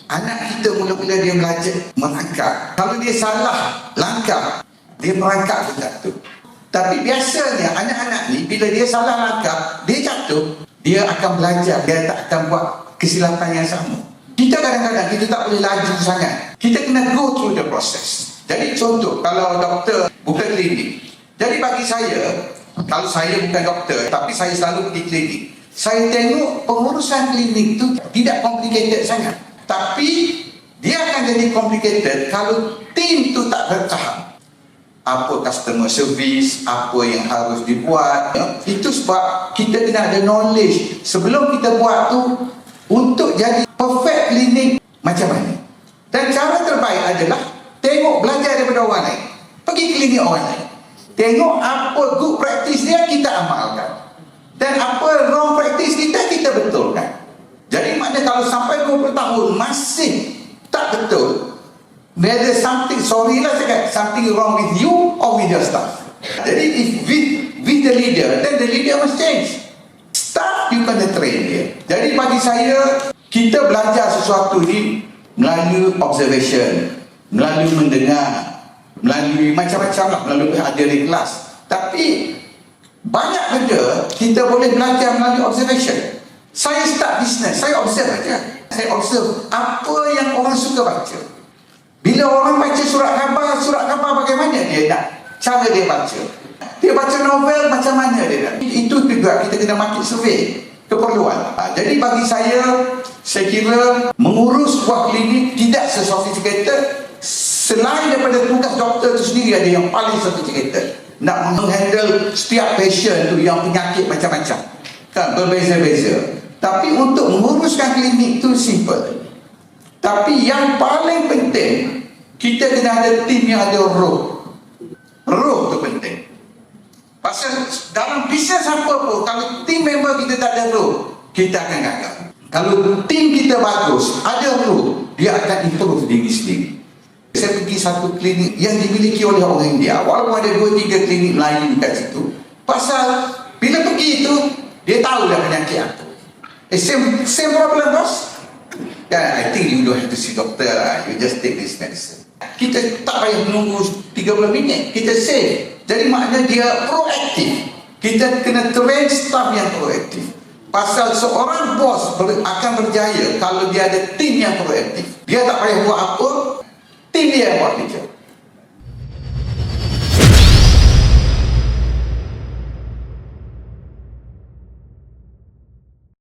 Anak kita mula-mula dia belajar merangkak. Kalau dia salah langkah, dia merangkak ke jatuh. Tapi biasanya anak-anak ni bila dia salah langkah, dia jatuh, dia akan belajar, dia tak akan buat kesilapan yang sama. Kita kadang-kadang kita tak boleh laju sangat. Kita kena go through the process. Jadi contoh, kalau doktor buka klinik. Jadi bagi saya, kalau saya bukan doktor, tapi saya selalu pergi klinik, saya tengok pengurusan klinik tu tidak complicated sangat. Tapi dia akan jadi complicated kalau tim tu tak bertahap. Apa customer service, apa yang harus dibuat. Itu sebab kita kena ada knowledge sebelum kita buat tu untuk jadi perfect klinik macam mana. Dan cara terbaik adalah tengok, belajar daripada orang lain. Pergi klinik orang lain. Tengok apa good practice dia, kita amalkan. Dan apa wrong practice kita betulkan. Jadi maknanya kalau sampai 20 tahun masih tak betul, there is something, sorry lah cakap, something wrong with you or with your staff. Jadi if with the leader, then the leader must change. Staff you kena train dia. Jadi bagi saya, kita belajar sesuatu ni melalui observation, melalui mendengar, melalui macam-macam lah, melalui ada di kelas. Tapi banyak benda kita boleh belajar melalui observation. Saya start business, saya observe aja. Saya observe apa yang orang suka baca. Bila orang baca surat khabar bagaimana dia nak, cara dia baca. Dia baca novel macam mana dia nak. Itu juga kita kena market survey, keperluan. Jadi bagi saya kira mengurus sebuah klinik tidak sesofistikated. Selain daripada tugas doktor itu sendiri, ada yang paling sophisticated. Nak menghandle setiap patient tu yang penyakit macam-macam, kan, berbeza-beza. Tapi untuk menguruskan klinik tu simple. Tapi yang paling penting, kita kena ada tim yang ada roh. Roh tu penting. Pasal dalam bisnes apa pun, kalau tim member kita tak ada roh, kita akan gagal. Kalau tim kita bagus, ada roh, dia akan improve diri sendiri. Saya pergi satu klinik yang dimiliki oleh orang India, walaupun ada 2-3 klinik lain kat situ. Pasal bila pergi itu, dia tahu dah penyakit apa. Same problem, boss. I think you don't have to see doctor lah. You just take this medicine. Kita tak payah menunggu 30 minit. Kita save. Jadi maknanya dia proaktif. Kita kena train staff yang proaktif. Pasal seorang bos akan berjaya kalau dia ada tim yang proaktif. Dia tak payah buat apa, tim dia yang buat kerja.